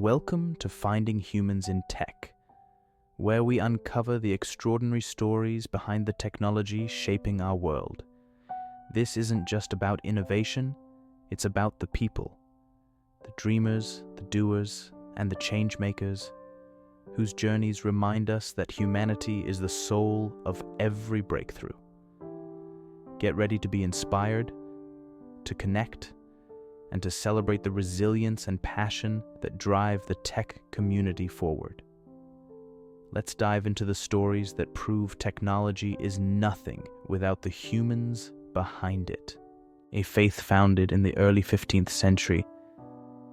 Welcome to Finding Humans in Tech, where we uncover the extraordinary stories behind the technology shaping our world. This isn't just about innovation, it's about the people, the dreamers, the doers, and the change makers, whose journeys remind us that humanity is the soul of every breakthrough. Get ready to be inspired, to connect, and to celebrate the resilience and passion that drive the tech community forward. Let's dive into the stories that prove technology is nothing without the humans behind it. A faith founded in the early 15th century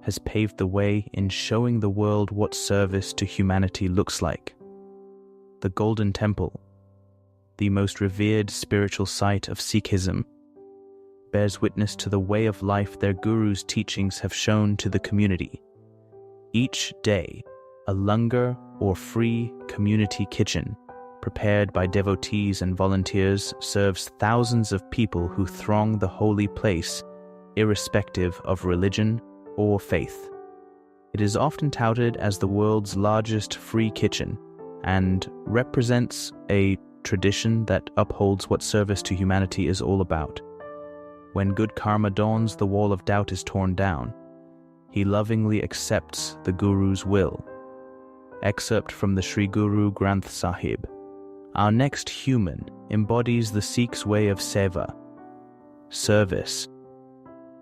has paved the way in showing the world what service to humanity looks like. The Golden Temple, the most revered spiritual site of Sikhism, bears witness to the way of life their guru's teachings have shown to the community. Each day, a langar or free community kitchen, prepared by devotees and volunteers, serves thousands of people who throng the holy place, irrespective of religion or faith. It is often touted as the world's largest free kitchen and represents a tradition that upholds what service to humanity is all about. When good karma dawns, the wall of doubt is torn down. He lovingly accepts the Guru's will. Excerpt from the Sri Guru Granth Sahib. Our next human embodies the Sikh's way of seva, service,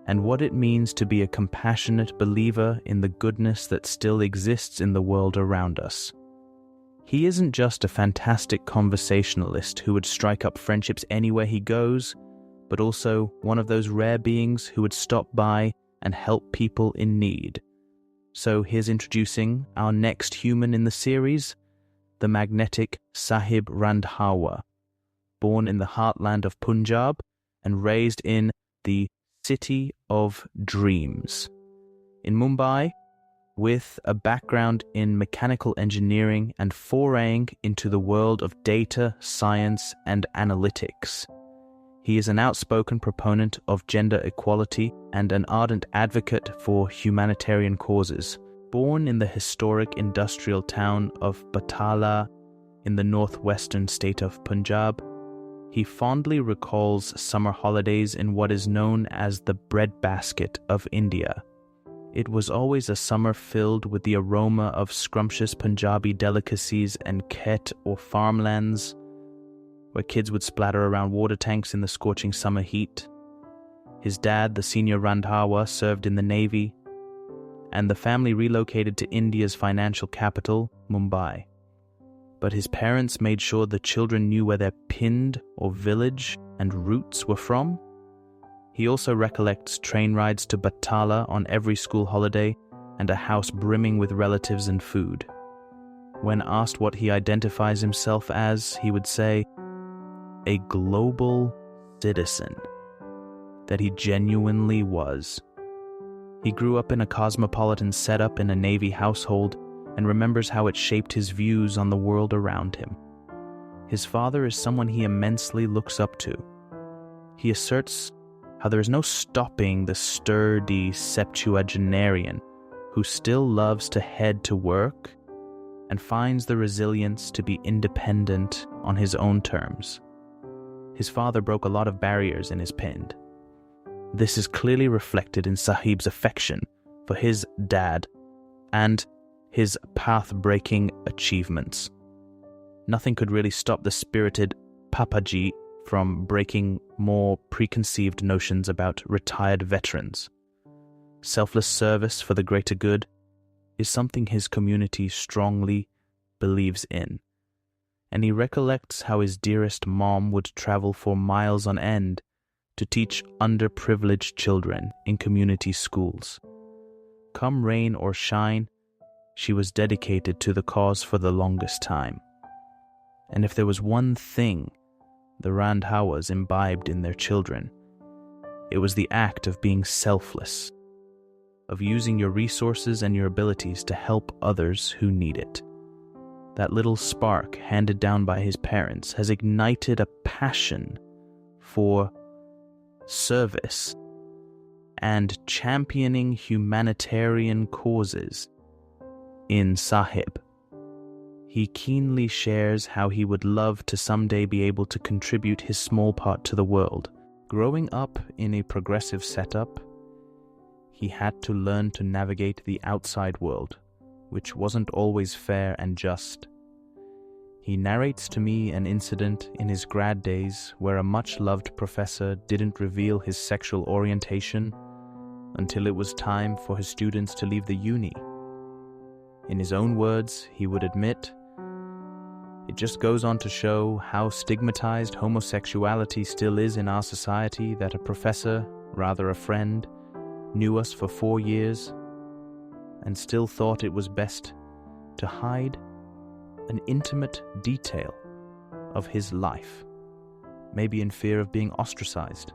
and what it means to be a compassionate believer in the goodness that still exists in the world around us. He isn't just a fantastic conversationalist who would strike up friendships anywhere he goes, but also one of those rare beings who would stop by and help people in need. So here's introducing our next human in the series, the magnetic Sahib Randhawa, born in the heartland of Punjab and raised in the City of Dreams in Mumbai, with a background in mechanical engineering and foraying into the world of data, science, and analytics. He is an outspoken proponent of gender equality and an ardent advocate for humanitarian causes. Born in the historic industrial town of Batala in the northwestern state of Punjab, he fondly recalls summer holidays in what is known as the breadbasket of India. It was always a summer filled with the aroma of scrumptious Punjabi delicacies and khet or farmlands, where kids would splatter around water tanks in the scorching summer heat. His dad, the senior Randhawa, served in the Navy, and the family relocated to India's financial capital, Mumbai. But his parents made sure the children knew where their pind or village and roots were from. He also recollects train rides to Batala on every school holiday and a house brimming with relatives and food. When asked what he identifies himself as, he would say, a global citizen, that he genuinely was. He grew up in a cosmopolitan setup in a Navy household and remembers how it shaped his views on the world around him. His father is someone he immensely looks up to. He asserts how there is no stopping the sturdy septuagenarian who still loves to head to work and finds the resilience to be independent on his own terms. His father broke a lot of barriers in his pind. This is clearly reflected in Sahib's affection for his dad and his path-breaking achievements. Nothing could really stop the spirited Papaji from breaking more preconceived notions about retired veterans. Selfless service for the greater good is something his community strongly believes in. And he recollects how his dearest mom would travel for miles on end to teach underprivileged children in community schools. Come rain or shine, she was dedicated to the cause for the longest time. And if there was one thing the Randhawas imbibed in their children, it was the act of being selfless, of using your resources and your abilities to help others who need it. That little spark handed down by his parents has ignited a passion for service and championing humanitarian causes in Sahib. He keenly shares how he would love to someday be able to contribute his small part to the world. Growing up in a progressive setup, he had to learn to navigate the outside world, which wasn't always fair and just. He narrates to me an incident in his grad days where a much-loved professor didn't reveal his sexual orientation until it was time for his students to leave the uni. In his own words, he would admit, "It just goes on to show how stigmatized homosexuality still is in our society that a professor, rather a friend, knew us for 4 years and still thought it was best to hide an intimate detail of his life, maybe in fear of being ostracized."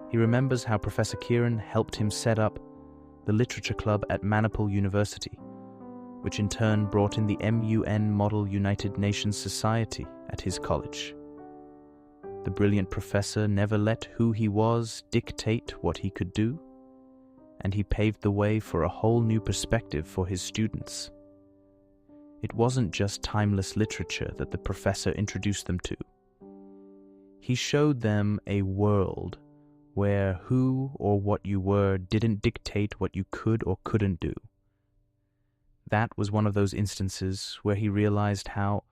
He remembers how Professor Kiran helped him set up the literature club at Manipal University, which in turn brought in the MUN Model United Nations Society at his college. The brilliant professor never let who he was dictate what he could do, and he paved the way for a whole new perspective for his students. It wasn't just timeless literature that the professor introduced them to. He showed them a world where who or what you were didn't dictate what you could or couldn't do. That was one of those instances where he realized how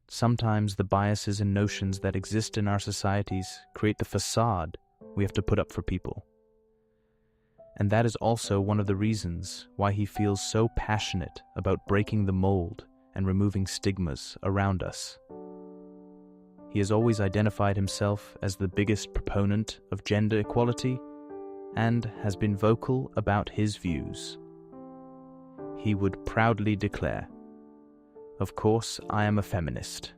sometimes the biases and notions that exist in our societies create the facade we have to put up for people. And that is also one of the reasons why he feels so passionate about breaking the mold and removing stigmas around us. He has always identified himself as the biggest proponent of gender equality and has been vocal about his views. He would proudly declare, "Of course, I am a feminist."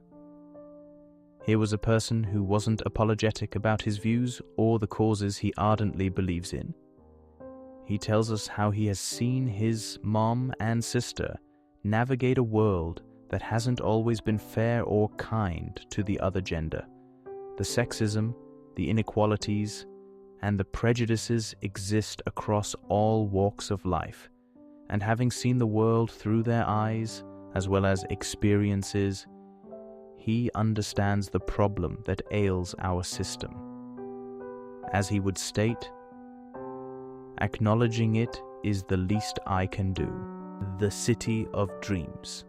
Here was a person who wasn't apologetic about his views or the causes he ardently believes in. He tells us how he has seen his mom and sister navigate a world that hasn't always been fair or kind to the other gender. The sexism, the inequalities, and the prejudices exist across all walks of life, and having seen the world through their eyes, as well as experiences, he understands the problem that ails our system. As he would state, "Acknowledging it is the least I can do." The city of dreams.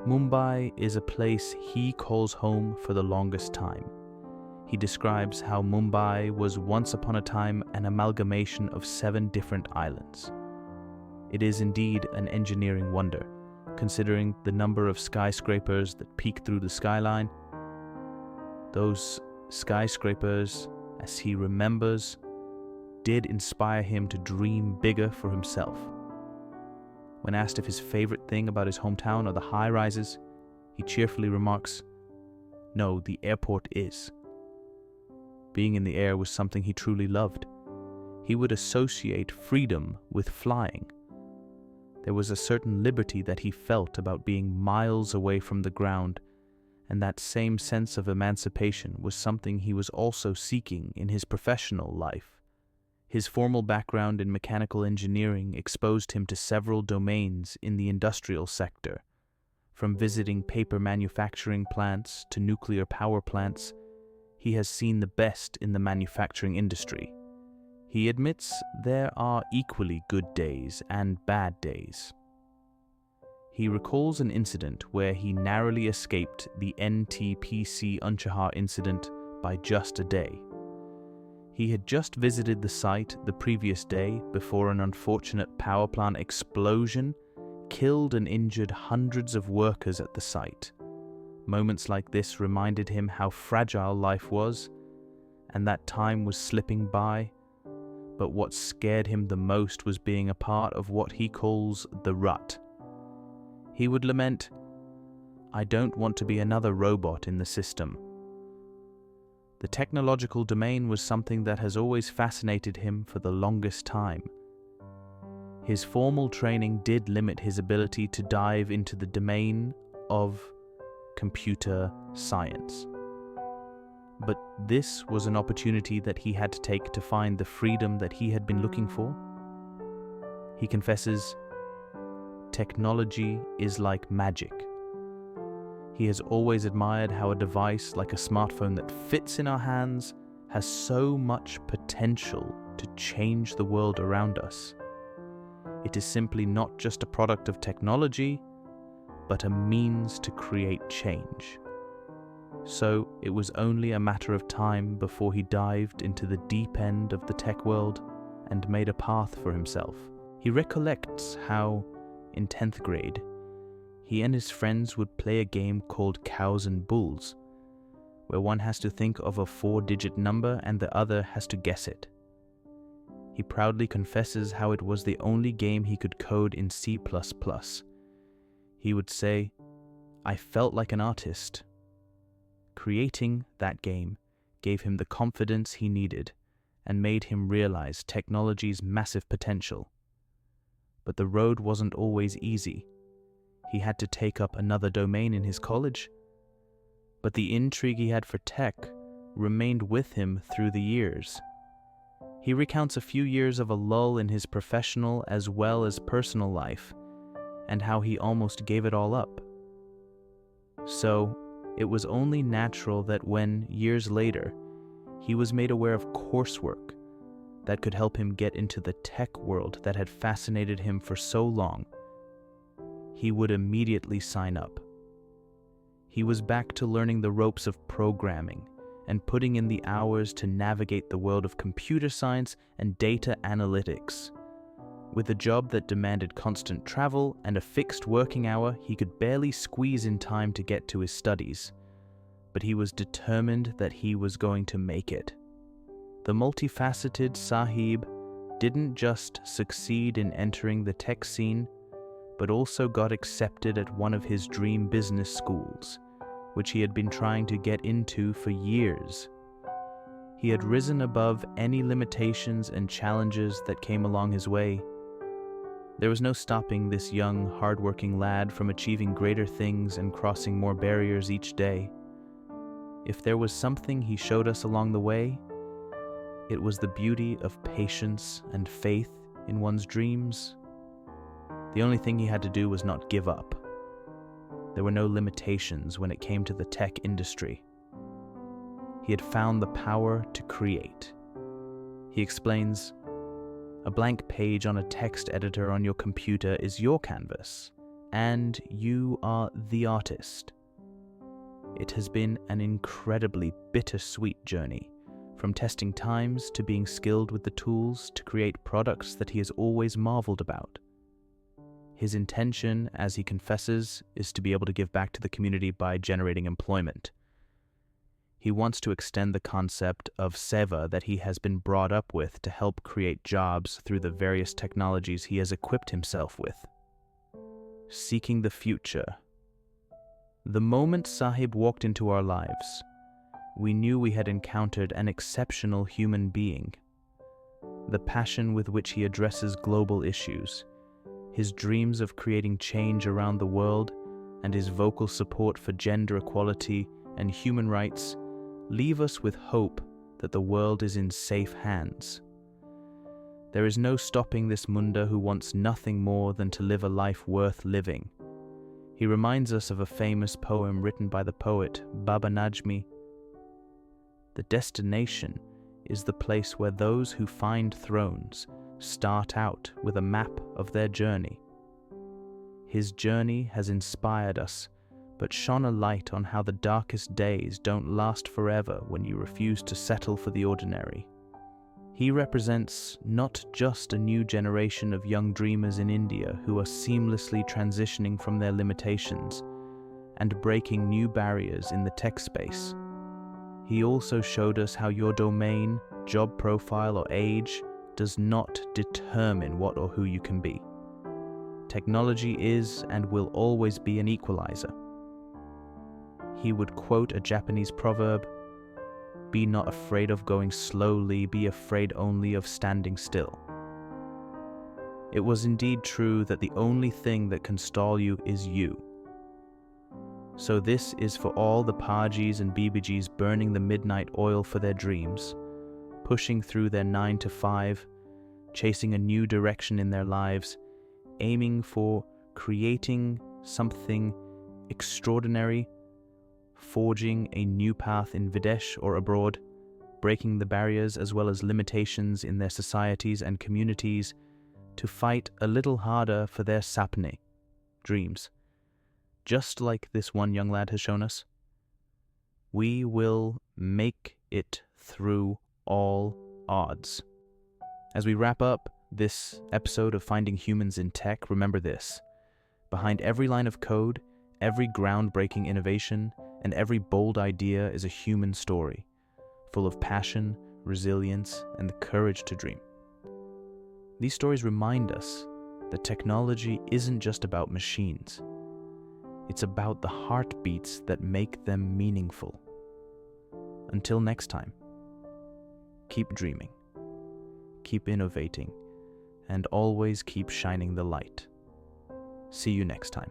Mumbai is a place he calls home for the longest time. He describes how Mumbai was once upon a time an amalgamation of 7 different islands. It is indeed an engineering wonder, considering the number of skyscrapers that peek through the skyline. Those skyscrapers, as he remembers, did inspire him to dream bigger for himself. When asked if his favorite thing about his hometown are the high-rises, he cheerfully remarks, "No, the airport is." Being in the air was something he truly loved. He would associate freedom with flying. There was a certain liberty that he felt about being miles away from the ground, and that same sense of emancipation was something he was also seeking in his professional life. His formal background in mechanical engineering exposed him to several domains in the industrial sector. From visiting paper manufacturing plants to nuclear power plants, he has seen the best in the manufacturing industry. He admits there are equally good days and bad days. He recalls an incident where he narrowly escaped the NTPC Unchahar incident by just a day. He had just visited the site the previous day before an unfortunate power plant explosion killed and injured hundreds of workers at the site. Moments like this reminded him how fragile life was, and that time was slipping by. But what scared him the most was being a part of what he calls the rut. He would lament, "I don't want to be another robot in the system." The technological domain was something that has always fascinated him for the longest time. His formal training did limit his ability to dive into the domain of computer science. But this was an opportunity that he had to take to find the freedom that he had been looking for. He confesses, technology is like magic. He has always admired how a device like a smartphone that fits in our hands has so much potential to change the world around us. It is simply not just a product of technology, but a means to create change. So it was only a matter of time before he dived into the deep end of the tech world and made a path for himself. He recollects how, in 10th grade, he and his friends would play a game called Cows and Bulls, where one has to think of a 4-digit number and the other has to guess it. He proudly confesses how it was the only game he could code in C++. He would say, "I felt like an artist." Creating that game gave him the confidence he needed and made him realize technology's massive potential. But the road wasn't always easy. He had to take up another domain in his college. But the intrigue he had for tech remained with him through the years. He recounts a few years of a lull in his professional as well as personal life, and how he almost gave it all up. So, it was only natural that when, years later, he was made aware of coursework that could help him get into the tech world that had fascinated him for so long, he would immediately sign up. He was back to learning the ropes of programming and putting in the hours to navigate the world of computer science and data analytics. With a job that demanded constant travel and a fixed working hour, he could barely squeeze in time to get to his studies. But he was determined that he was going to make it. The multifaceted Sahib didn't just succeed in entering the tech scene, but also got accepted at one of his dream business schools, which he had been trying to get into for years. He had risen above any limitations and challenges that came along his way. There was no stopping this young, hard-working lad from achieving greater things and crossing more barriers each day. If there was something he showed us along the way, it was the beauty of patience and faith in one's dreams. The only thing he had to do was not give up. There were no limitations when it came to the tech industry. He had found the power to create. He explains, "A blank page on a text editor on your computer is your canvas, and you are the artist." It has been an incredibly bittersweet journey, from testing times to being skilled with the tools to create products that he has always marveled about. His intention, as he confesses, is to be able to give back to the community by generating employment. He wants to extend the concept of seva that he has been brought up with to help create jobs through the various technologies he has equipped himself with. Seeking the future. The moment Sahib walked into our lives, we knew we had encountered an exceptional human being. The passion with which he addresses global issues, his dreams of creating change around the world, and his vocal support for gender equality and human rights leave us with hope that the world is in safe hands. There is no stopping this Munda who wants nothing more than to live a life worth living. He reminds us of a famous poem written by the poet Baba Najmi. The destination is the place where those who find thrones start out with a map of their journey. His journey has inspired us, but shone a light on how the darkest days don't last forever when you refuse to settle for the ordinary. He represents not just a new generation of young dreamers in India who are seamlessly transitioning from their limitations and breaking new barriers in the tech space. He also showed us how your domain, job profile, or age does not determine what or who you can be. Technology is and will always be an equalizer. He would quote a Japanese proverb, "Be not afraid of going slowly, be afraid only of standing still." It was indeed true that the only thing that can stall you is you. So this is for all the Pajis and Bibijis burning the midnight oil for their dreams, pushing through their 9 to 5, chasing a new direction in their lives, aiming for creating something extraordinary, forging a new path in Videsh or abroad, breaking the barriers as well as limitations in their societies and communities to fight a little harder for their sapne, dreams. Just like this one young lad has shown us, we will make it through all odds. As we wrap up this episode of Finding Humans in Tech, remember this: behind every line of code, every groundbreaking innovation, and every bold idea is a human story, full of passion, resilience, and the courage to dream. These stories remind us that technology isn't just about machines. It's about the heartbeats that make them meaningful. Until next time, keep dreaming, keep innovating, and always keep shining the light. See you next time.